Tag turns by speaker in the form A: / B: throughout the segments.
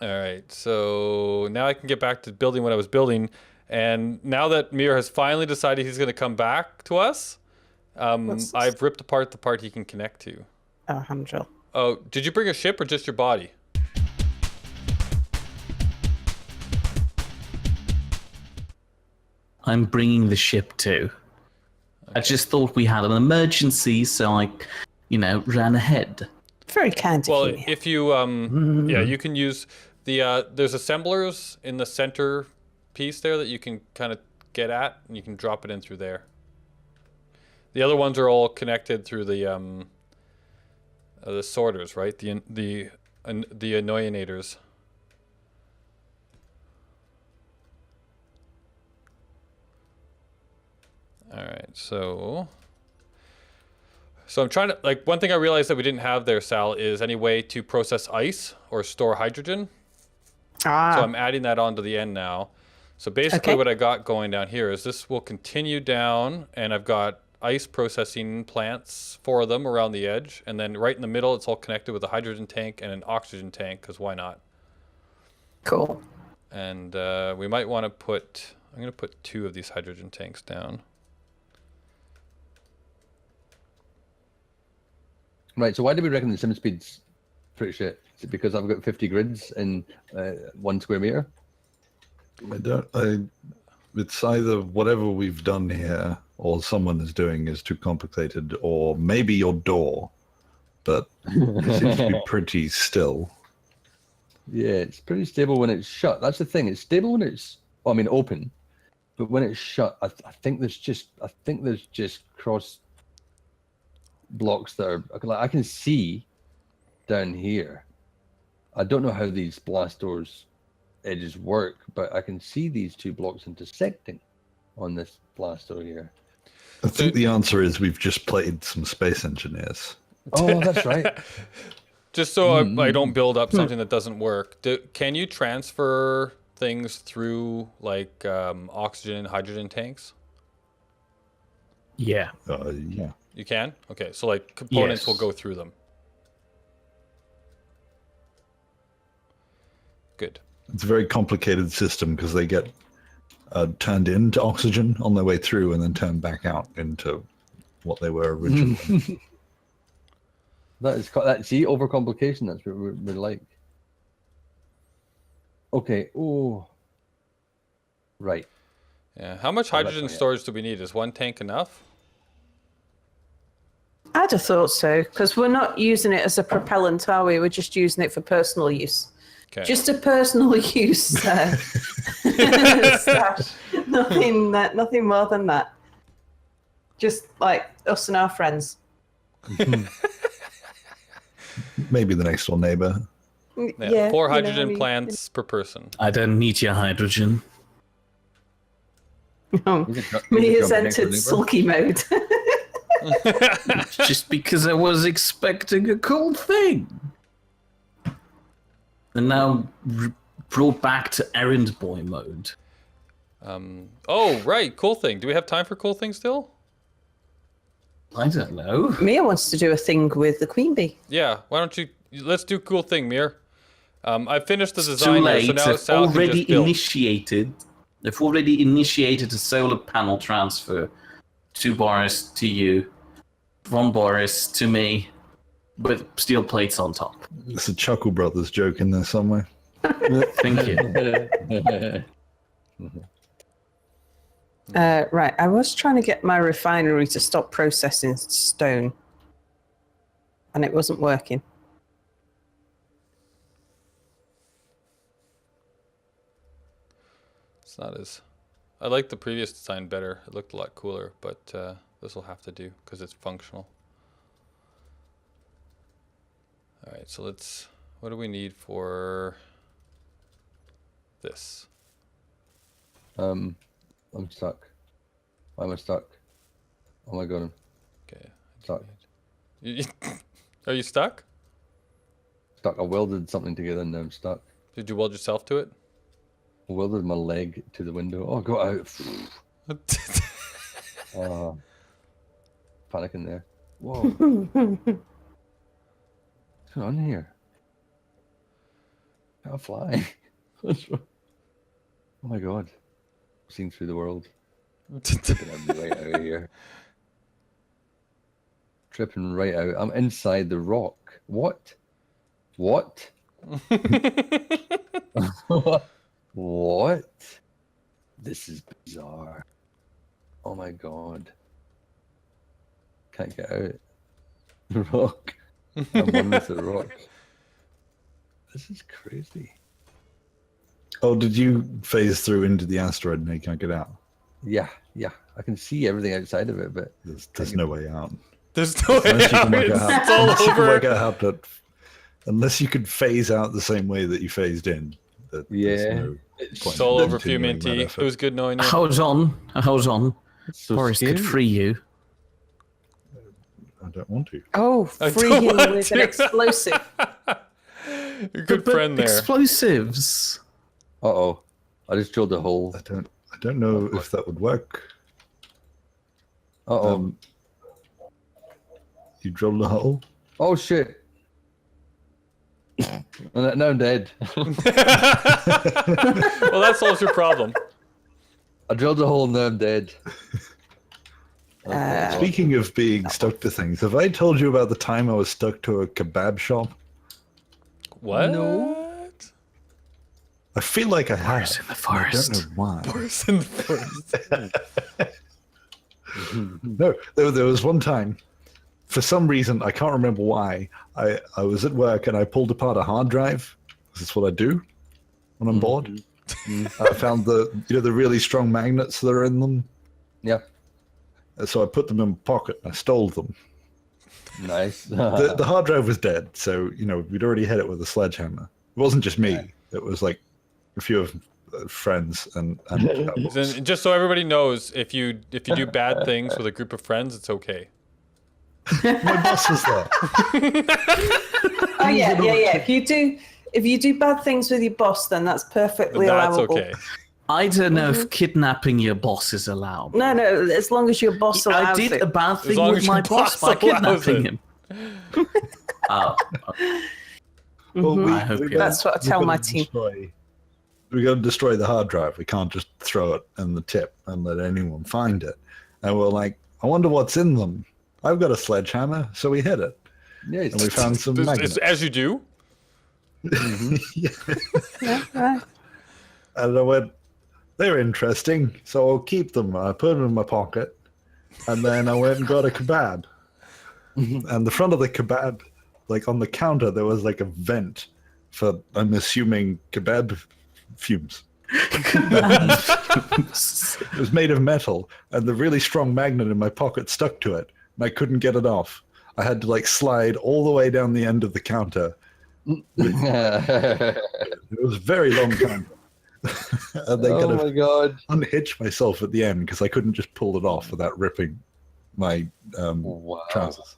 A: All right, so now I can get back to building what I was building, and now that Mir has finally decided he's going to come back to us,
B: What's this?
A: I've ripped apart the part he can connect to.
B: Oh, hand drill.
A: Oh, did you bring a ship or just your body?
C: I'm bringing the ship too. I just thought we had an emergency, so I, ran ahead.
B: Very kind of
A: Well,
B: you, Mia.
A: if you yeah, you can use the there's assemblers in the center piece there that you can kind of get at, and you can drop it in through there. The other ones are all connected through the sorters, right? The annoyinators. All right, so I'm trying to, like, one thing I realized that we didn't have there, Sal, is any way to process ice or store hydrogen. So I'm adding that onto the end now. So basically what I got going down here is this will continue down, and I've got ice processing plants, 4 of them around the edge, and then right in the middle it's all connected with a hydrogen tank and an oxygen tank, because why not?
B: Cool.
A: And we might want to put, I'm going to put 2 of these hydrogen tanks down.
D: Right, so why do we reckon the sim speed's pretty shit? Is it because I've got 50 grids in 1 square meter?
E: It's either whatever we've done here or someone is doing is too complicated, or maybe your door, but it seems to be pretty still.
D: Yeah, it's pretty stable when it's shut. That's the thing. It's stable when it's, well, I mean, open, but when it's shut, I think there's just cross blocks that are, like, I can see down here. I don't know how these blast doors edges work, but I can see these 2 blocks intersecting on this blast door here.
E: I think the answer is we've just played some space engineers.
D: Oh, that's right.
A: Just so I don't build up something that doesn't work. Can you transfer things through, like, oxygen and hydrogen tanks?
C: Yeah.
E: Yeah.
A: You can? Okay, so like components will
C: Yes.
A: go through them. Good.
E: It's a very complicated system because they get turned into oxygen on their way through and then turned back out into what they were originally.
D: See, overcomplication, that's what we're like. Okay, oh. Right.
A: Yeah. How much hydrogen storage do we need? Is 1 tank enough?
B: I'd have thought so, because we're not using it as a propellant, are we? We're just using it for personal use.
A: Okay.
B: Just a personal use stash. Nothing more than that. Just like us and our friends.
E: Maybe the next door neighbor.
A: Yeah, 4 hydrogen plants per person.
C: I don't need your hydrogen.
B: Me has entered sulky mode.
C: Just because I was expecting a cool thing. And now brought back to errand boy mode.
A: Oh, right, cool thing. Do we have time for cool thing still?
C: I don't know.
B: Mia wants to do a thing with the queen bee.
A: Yeah, why don't you, let's do cool thing, Mir. I finished the
C: It's
A: design
C: too
A: here,
C: late.
A: so now
C: They've
A: Sal can
C: already
A: just build.
C: initiated. They've already initiated a solar panel transfer. 2 Boris to you, 1 Boris to me, with steel plates on top.
E: There's a Chuckle Brothers joke in there somewhere.
C: Thank you.
B: Right, I was trying to get my refinery to stop processing stone, and it wasn't working.
A: It's not as... I like the previous design better. It looked a lot cooler, but this will have to do because it's functional. All right, so let's... What do we need for this?
D: I'm stuck. Why am I stuck? Oh my god, I'm
A: Okay.
D: stuck.
A: Are you stuck?
D: Stuck. I welded something together and now I'm stuck.
A: Did you weld yourself to it?
D: I welded my leg to the window. Oh, got out. Oh, panicking there. Whoa. What's going on here? Can't fly. What's wrong? Oh my god. Seen through the world. Tripping right out of here. Tripping right out. I'm inside the rock. What? What? What? This is bizarre. Oh my god. Can't get out. The rock. I'm on with the rock. This is crazy.
E: Oh, did you phase through into the asteroid and you can't get out?
D: Yeah. I can see everything outside of it, but
E: There's no way out.
A: There's no way
E: Unless you
A: out.
E: can work
A: It's
E: out,
A: all
E: unless you can
A: over.
E: work out how to, unless you could phase out the same way that you phased in. There's
D: Yeah.
E: no
A: It's
E: point
A: all
E: in
A: over for you,
E: continuing
A: Minty.
E: that
A: It
E: effort.
A: was good knowing you.
C: Hold on.
D: it's so
C: Boris
D: scary.
C: could free you.
E: I don't want to.
B: Oh,
A: I
B: free
A: don't
B: him
A: want
B: with an
A: to.
B: explosive.
A: Your good
C: But
A: friend there.
C: Explosives.
D: Uh-oh. I just drilled a hole.
E: I don't know if that would work.
D: Uh-oh.
E: You drilled a hole?
D: Oh shit. Now I'm dead.
A: Well, that solves your problem.
D: I drilled a hole and now I'm dead. Okay.
E: Speaking of being stuck to things, have I told you about the time I was stuck to a kebab shop?
A: What?
D: No.
E: I feel like I have.
C: Boris in the
E: I
C: forest.
E: don't know why.
A: Boris in the forest.
E: No, there was one time, for some reason, I can't remember why, I was at work and I pulled apart a hard drive. That's what I do when I'm bored. I found the really strong magnets that are in them.
D: Yeah.
E: So I put them in my pocket and I stole them.
D: Nice.
E: The hard drive was dead, so we'd already hit it with a sledgehammer. It wasn't just me.
D: Right.
E: It was like a few of friends and
A: And just so everybody knows, if you do bad things with a group of friends, it's okay.
E: my boss was there.
B: Oh yeah. If you do bad things with your boss, then that's perfectly
A: That's
B: allowable.
A: okay.
C: I don't know if kidnapping your boss is allowed.
B: No, as long as your boss
C: I
B: allows
C: did
B: it.
C: a bad thing
A: long
C: with
A: as
C: my
A: your
C: boss by
A: boss allows
C: kidnapping
A: it.
C: him. Oh,
E: Well,
C: I hope you-
B: That's what I tell my team.
E: We got to destroy the hard drive. We can't just throw it in the tip and let anyone find it. And we're like, I wonder what's in them. I've got a sledgehammer, so we hit it.
D: Yes.
E: And we found some magnets.
A: As you do.
B: Yeah, right.
E: And I went, they're interesting, so I'll keep them. I put them in my pocket. And then I went and got a kebab. And the front of the kebab, like on the counter, there was like a vent for, I'm assuming, kebab fumes. It was made of metal, and the really strong magnet in my pocket stuck to it, and I couldn't get it off. I had to like slide all the way down the end of the counter. It was a very long time. And then
D: Oh my god.
E: unhitch myself at the end because I couldn't just pull it off without ripping my
D: Wow.
E: trousers.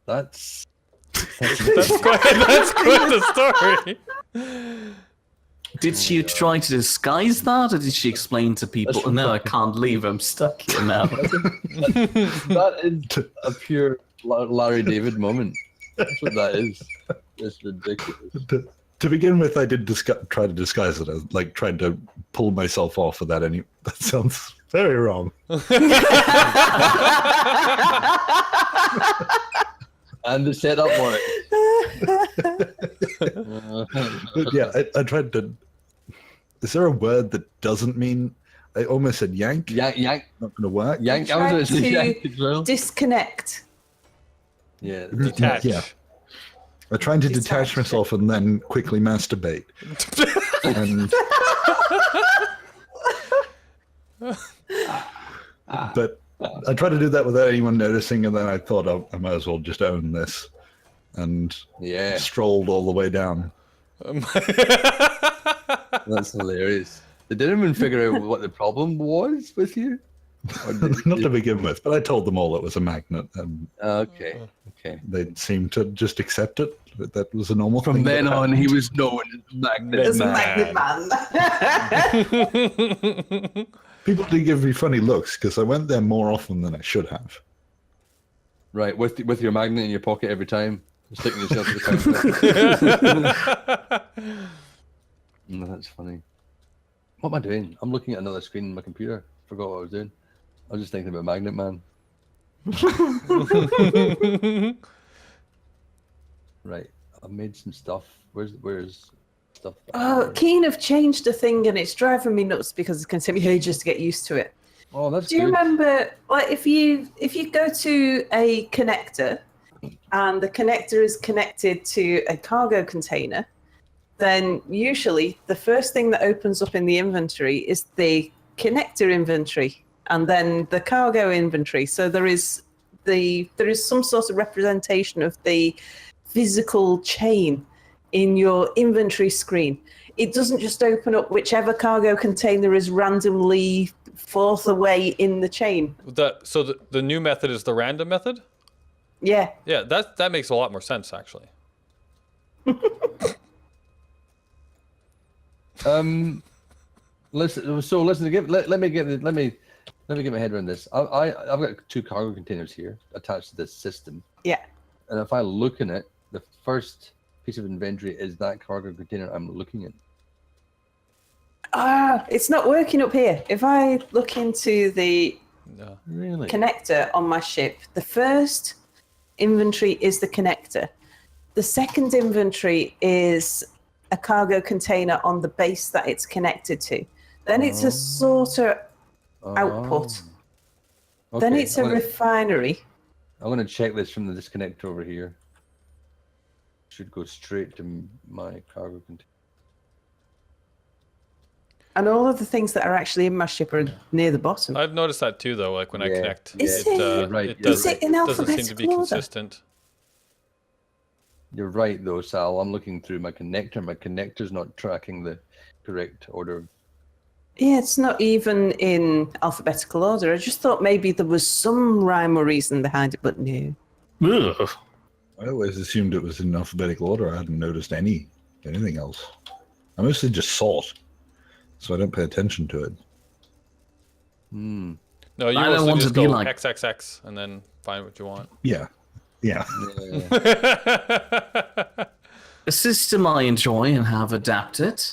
D: That's
A: That's quite the story.
C: Did you try to disguise that, or did she explain to people, no, I can't leave, I'm stuck here now?
D: that is a pure Larry David moment. That's what that is. It's ridiculous.
E: To begin with, I did try to disguise it. I like tried to pull myself off of that. That sounds very wrong.
D: And the setup worked.
E: But yeah, I tried to. Is there a word that doesn't mean? I almost said yank.
D: Yank.
E: Not going to work.
D: Yank. I
B: Tried
D: was going to
B: to-
D: say yank as well.
B: Disconnect.
D: Yeah.
A: Detach.
E: Yeah. I tried to detach
B: Detach.
E: myself and then quickly masturbate. And, but I tried to do that without anyone noticing, and then I thought I might as well just own this, and
D: Yeah.
E: strolled all the way down.
D: That's hilarious. They didn't even figure out what the problem was with you? Or did
E: Not
D: they-
E: to begin with, but I told them all it was a magnet, and
D: Okay.
E: they seemed to just accept it. That was a normal
D: From
E: thing.
D: then
E: that
D: on, he was known as Magnet
B: There's a
D: Man.
B: magnet man.
E: People do give me funny looks because I went there more often than I should have.
D: Right, with your magnet in your pocket every time, sticking yourself to the counter. No, that's funny. What am I doing? I'm looking at another screen on my computer. Forgot what I was doing. I was just thinking about Magnet Man. Right. I've made some stuff. Where's stuff?
B: Oh, Keen have changed a thing, and it's driving me nuts because it's going to take me ages to get used to it.
D: Oh, that's
B: Do you
D: good.
B: remember, like, if you go to a connector, and the connector is connected to a cargo container, then usually the first thing that opens up in the inventory is the connector inventory, and then the cargo inventory. So there is some sort of representation of the physical chain in your inventory screen. It doesn't just open up whichever cargo container is randomly fourth away in the chain.
A: So the new method is the random method?
B: Yeah.
A: Yeah, that makes a lot more sense, actually.
D: Listen. So listen. Let me get my head around this. I've got 2 cargo containers here attached to this system.
B: Yeah.
D: And if I look in it, the first piece of inventory is that cargo container I'm looking in.
B: It's not working up here. If I look into the
D: Really?
B: connector on my ship, the first inventory is the connector. The second inventory is a cargo container on the base that it's connected to. Then it's a sorter output. Then it's a refinery.
D: I'm going to check this from the disconnector over here. Should go straight to my cargo container.
B: And all of the things that are actually in my ship are near the bottom.
A: I've noticed that too, though. Like when I connect,
B: Is
A: it doesn't seem to be consistent.
D: You're right, though, Sal. I'm looking through my connector. My connector's not tracking the correct order.
B: Yeah, it's not even in alphabetical order. I just thought maybe there was some rhyme or reason behind it, but no.
C: Ugh.
E: I always assumed it was in alphabetical order. I hadn't noticed anything else. I mostly just sort, so I don't pay attention to it.
A: No, you
C: I don't
A: mostly
C: want
A: just
C: to be
A: go
C: like-
A: XXX and then find what you want.
E: Yeah.
C: A system I enjoy and have adapted.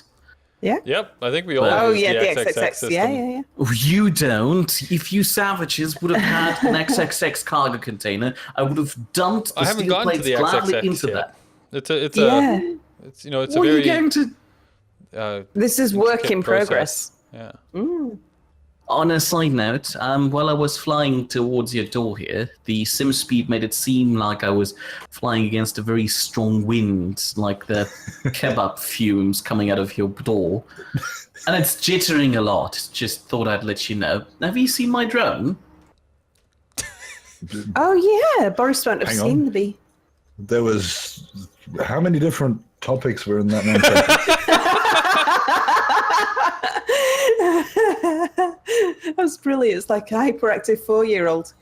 A: Yep, I think we all
B: Oh,
A: use
B: yeah, the
A: XXX
B: XXX.
A: system.
B: Yeah.
C: You don't. If you savages would have had an XXX cargo container, I would have dumped the
A: I haven't
C: steel
A: gotten to
C: plates
A: the
C: gladly
A: XXX
C: into
A: yet.
C: that.
A: It's a it's a
C: What are
A: very
C: you going to...
B: This is work
A: intricate
B: in progress.
A: Yeah.
C: On a side note, while I was flying towards your door here, the sim speed made it seem like I was flying against a very strong wind, like the kebab fumes coming out of your door. And it's jittering a lot. Just thought I'd let you know. Have you seen my drone?
B: Oh, yeah. Boris won't have
E: Hang
B: seen
E: on.
B: the bee.
E: There was... How many different topics were in that one sentence?
B: That's brilliant. It's like a hyperactive 4-year-old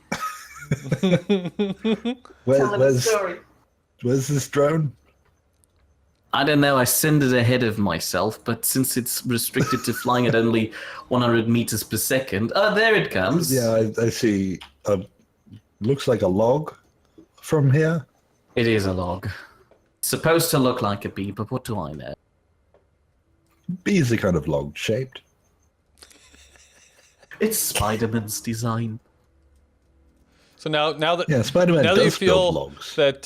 B: telling a story.
E: Where's this drone?
C: I don't know, I send it ahead of myself, but since it's restricted to flying at only 100 meters per second... Oh, there it comes.
E: Yeah, I see. Looks like a log from here.
C: It is a log. Supposed to look like a bee, but what do I know?
E: Bees are kind of log-shaped.
C: It's Spider-Man's design.
A: So now that
E: Yeah, Spider-Man
A: now that you
E: does build
A: feel
E: logs.
A: that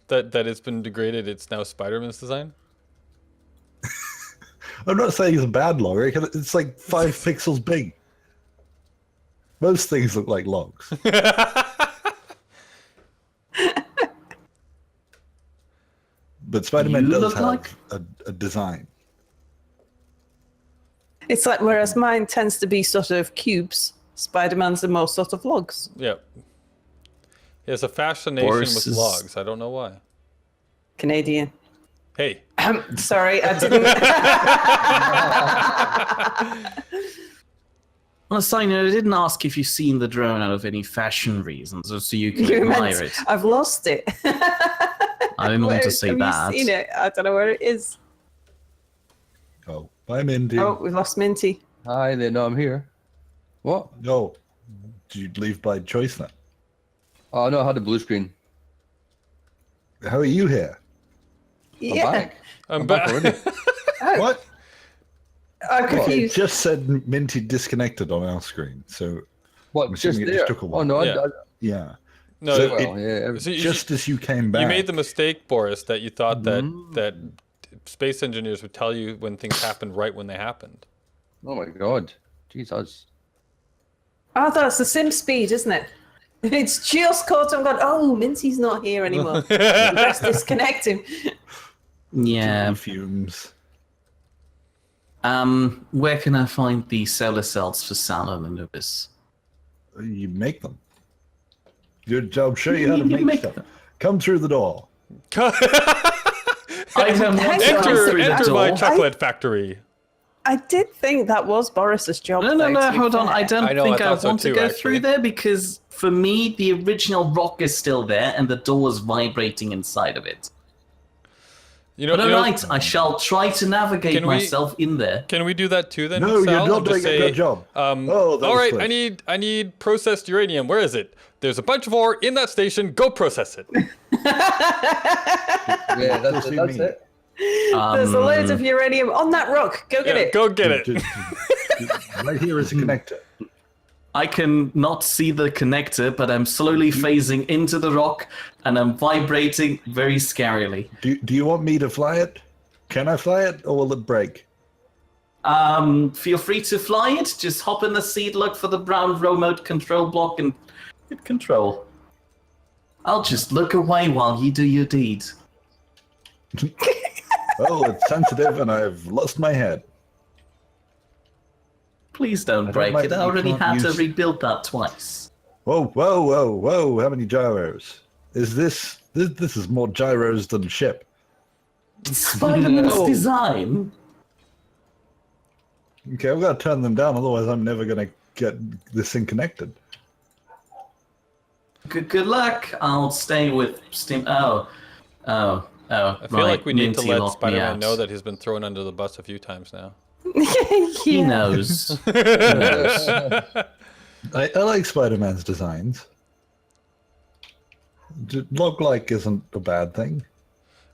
A: that it's been degraded, it's now Spider-Man's design.
E: I'm not saying it's a bad log. It's like 5 pixels big. Most things look like logs. But Spider-Man
C: You
E: does
C: look
E: have
C: like-
E: a design.
B: It's like, whereas mine tends to be sort of cubes, Spider-Man's are more sort of logs.
A: Yep. He has a fascination
C: Boris
A: with
C: is-
A: logs. I don't know why.
B: Canadian.
A: Hey.
B: Sorry, I didn't.
C: On a side note, I didn't ask if you've seen the drone out of any fashion reasons, or so you can
B: You
C: admire
B: meant,
C: it.
B: I've lost it.
C: I didn't want to say
B: have
C: that.
B: you seen it? I don't know where it is.
E: Oh, bye, Mindy.
B: Oh, we've lost Minty.
D: Hi there, no, I'm here. What?
E: No. Did you leave by choice then?
D: Oh, no, I had a blue screen.
E: How are you here?
D: I'm
B: Yeah.
D: back.
A: I'm
D: back
A: back.
D: already.
E: What?
B: I'm
E: It
B: confused.
E: just said Minty disconnected on our screen, so
D: What,
E: I'm
D: just
E: assuming it
D: there?
E: just took a while.
D: Oh, no,
A: Yeah.
E: yeah.
A: No,
E: So
D: well, yeah.
A: so
E: Just as you came back,
A: you made the mistake, Boris, that you thought
D: Mm.
A: that space engineers would tell you when things happened right when they happened.
D: Oh my god. Jesus.
B: Oh, that's the sim speed, isn't it? It's just caught him. Gone. Oh, Minty's not here anymore. Let's disconnect him.
C: Yeah.
E: fumes.
C: Where can I find the solar cells for Sal and Anubis?
E: You make them. I'll show you how to
C: You
E: make
C: make
E: stuff.
C: them.
E: Come through the door.
C: I don't want to
B: Hang
C: go
B: on,
C: through the
A: enter my
C: door.
A: chocolate factory.
B: I did think that was Boris's job.
C: No,
B: though, to be
C: hold on.
B: fair.
C: I don't
A: I know,
C: think
A: I
C: I
A: thought so
C: want to
A: too,
C: go
A: actually.
C: through there because for me, the original rock is still there and the door is vibrating inside of it.
A: You know,
C: But alright, I shall try to navigate
A: Can we-
C: myself in there.
A: Can we do that too then?
E: No,
A: Sal?
E: you're not
A: And just
E: doing a good job. Oh, that
A: all
E: was
A: right,
E: close.
A: I need processed uranium. Where is it? There's a bunch of ore in that station. Go process it.
D: Yeah, that's
E: see
D: it. That's
E: me.
D: it.
B: There's a load of uranium on that rock. Go get
A: Yeah,
B: it.
A: go get it.
E: Right here is a connector.
C: I can not see the connector, but I'm slowly phasing into the rock and I'm vibrating very scarily.
E: Do you want me to fly it? Can I fly it, or will it break?
C: Feel free to fly it. Just hop in the seat, look for the brown remote control block, and hit control. I'll just look away while you do your deed.
E: Oh, it's sensitive, and I've lost my head.
C: Please don't
E: don't
C: break
E: like
C: it.
E: that
C: I
E: you
C: already
E: can't
C: had to
E: use-
C: rebuild that twice.
E: Whoa, whoa, whoa, whoa! How many gyros? Is this is more gyros than ship?
C: Spider-Man's
D: No.
C: design.
E: Okay, I've got to turn them down, otherwise I'm never gonna get this thing connected.
C: Good luck. I'll stay with Steam. Oh.
A: I feel like we need to
C: Minty
A: let
C: locked me
A: Spider-Man
C: out.
A: know that he's been thrown under the bus a few times now.
C: He
B: Yeah.
C: knows.
E: I like Spider-Man's designs. Log-like isn't a bad thing.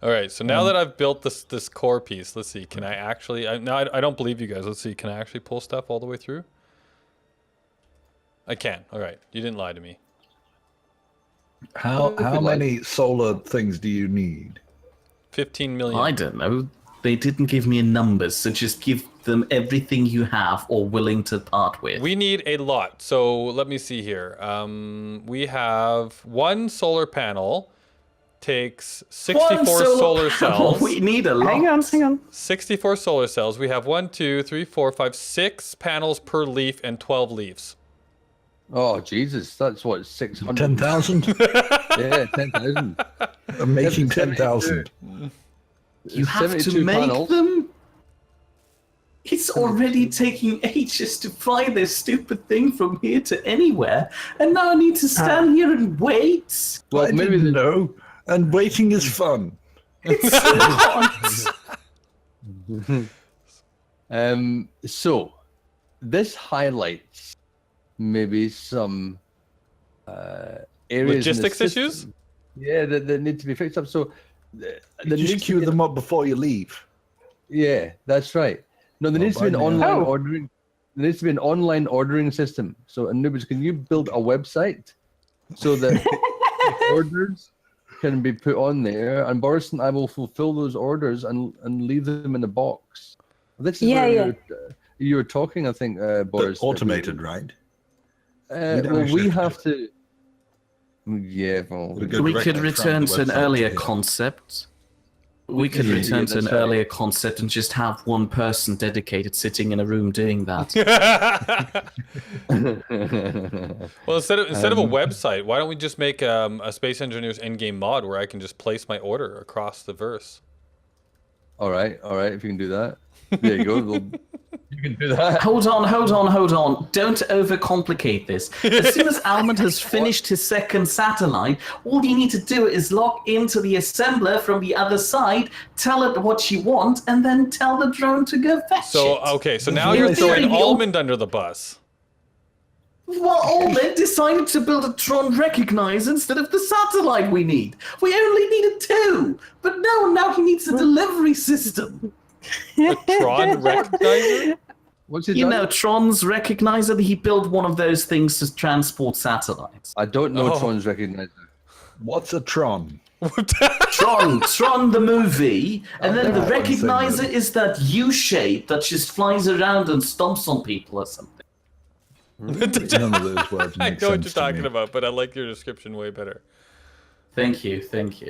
A: All right, so now that I've built this core piece, let's see. Can I actually? I don't believe you guys. Let's see. Can I actually pull stuff all the way through? I can. All right, you didn't lie to me.
E: How many solar things do you need?
A: 15 million.
C: I don't know. They didn't give me a number, so just give them everything you have or willing to part with.
A: We need a lot. So let me see here. We have one solar panel. Takes 64
C: One
A: solar
C: panel.
A: cells.
C: We need a lot.
B: Hang on.
A: 64 solar cells. We have 1, 2, 3, 4, 5, 6 panels per leaf and 12 leaves.
D: Oh, Jesus. That's what, 600?
E: 10,000?
D: Yeah, 10,000.
E: I'm making
D: 72.
E: 10,000.
C: You have to
D: 72
C: make
D: panels.
C: them? It's already taking ages to fly this stupid thing from here to anywhere, and now I need to stand here and wait?
D: Well,
E: I
D: maybe
E: didn't
D: the,
E: know. And waiting is fun.
C: It's not.
D: so this highlights maybe some areas in the
A: Logistics
D: system,
A: issues?
D: yeah, that need to be fixed up. So
E: You
D: there needs
E: just
D: to
E: queue
D: be-
E: them up before you leave.
D: Yeah, that's right. No, there needs to be an
E: by now.
D: online
B: Oh.
D: ordering. There needs to be an online ordering system. So, Anubis, can you build a website so that orders can be put on there, and Boris and I will fulfill those orders and leave them in the box. This is
B: Yeah,
D: where
B: yeah.
D: you were talking, I think,
E: But
D: Boris.
E: automated, right?
D: Well,
E: don't
D: we
E: actually
D: have to. Yeah, well,
E: We go
C: We
E: directly
C: could
E: from
C: return
E: the
C: to an
E: website
C: earlier
E: to here.
C: concept. We could
D: Yeah,
C: return to an
D: that's right.
C: earlier concept and just have one person dedicated sitting in a room doing that.
A: Well, instead of a website, why don't we just make a Space Engineers endgame mod where I can just place my order across the verse?
D: all right. If you can do that, there you go. You can do that.
C: Hold on. Don't overcomplicate this. As soon as Almond has finished his second satellite, all you need to do is log into the assembler from the other side, tell it what you want, and then tell the drone to go fetch
A: So
C: it.
A: okay, so now
C: In
A: you're
C: theory,
A: throwing
C: the ol-
A: Almond under the bus.
C: Well, Almond decided to build a Tron Recognize instead of the satellite we need. We only needed 2. But no, now he needs a delivery system.
A: A Tron recognizer?
D: What's he
C: You
D: done?
C: know, Tron's recognizer, he built one of those things to transport satellites.
D: I don't know
A: Oh.
D: Tron's recognizer.
E: What's a Tron?
C: Tron the movie, and then the
E: never heard him say
C: recognizer
E: that.
C: is that U-shape that just flies around and stomps on people or something.
E: None of those words
A: I
E: make
A: know what
E: sense
A: you're
E: to
A: talking
E: me.
A: about, but I like your description way better.
C: Thank you. And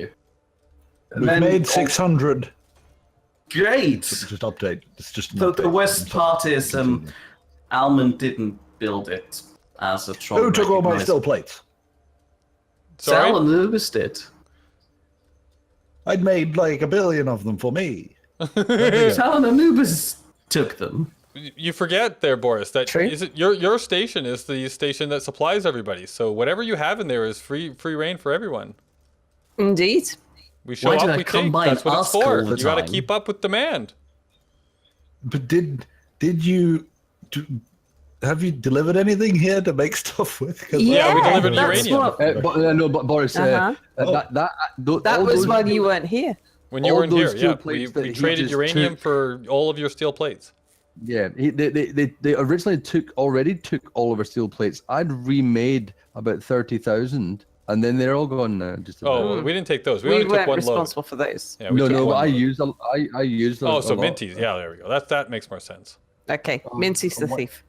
E: We've
C: then-
E: made 600.
C: Great!
E: Just update. It's just an
C: The
E: update.
C: worst part is Almond didn't build it as a Tron.
E: Who took all my
C: recognizer.
E: steel plates?
A: Sorry?
C: Sal and Anubis did.
E: I'd made like 1 billion of them for me.
C: Sal and Anubis took them.
A: You forget there, Boris, that
B: True.
A: is it, your station is the station that supplies everybody. So whatever you have in there is free reign for everyone.
B: Indeed.
A: We show
C: Why did
A: up,
C: I
A: we
C: come
A: take.
C: by
A: That's
C: and
A: what it's
C: ask
A: for.
C: all the
A: You got to
C: time?
A: keep up with demand.
E: But did you have you delivered anything here to make stuff with? 'Cause
A: Yeah, we delivered
C: that's
A: uranium.
C: what-
D: But Boris,
B: Uh-huh. That
D: all
B: was
D: those-
B: when you weren't here.
A: When you
D: all
A: weren't here,
D: those steel
A: yeah,
D: plates that
A: we
D: he
A: traded
D: just
A: uranium
D: took-
A: for all of your steel plates.
D: Yeah, they originally took all of our steel plates. I'd remade about 30,000, and then they're all gone now. Just
A: Oh,
D: about.
A: well, we didn't take those. We
B: We
A: only took
B: weren't
A: one load.
B: responsible for those.
A: Yeah, we
D: no,
A: took
D: but
A: one
D: I
A: load.
D: used I used.
A: Oh,
D: a
A: so
D: lot.
A: Minties. Yeah, there we go. That makes more sense.
B: Okay, Minty's the thief.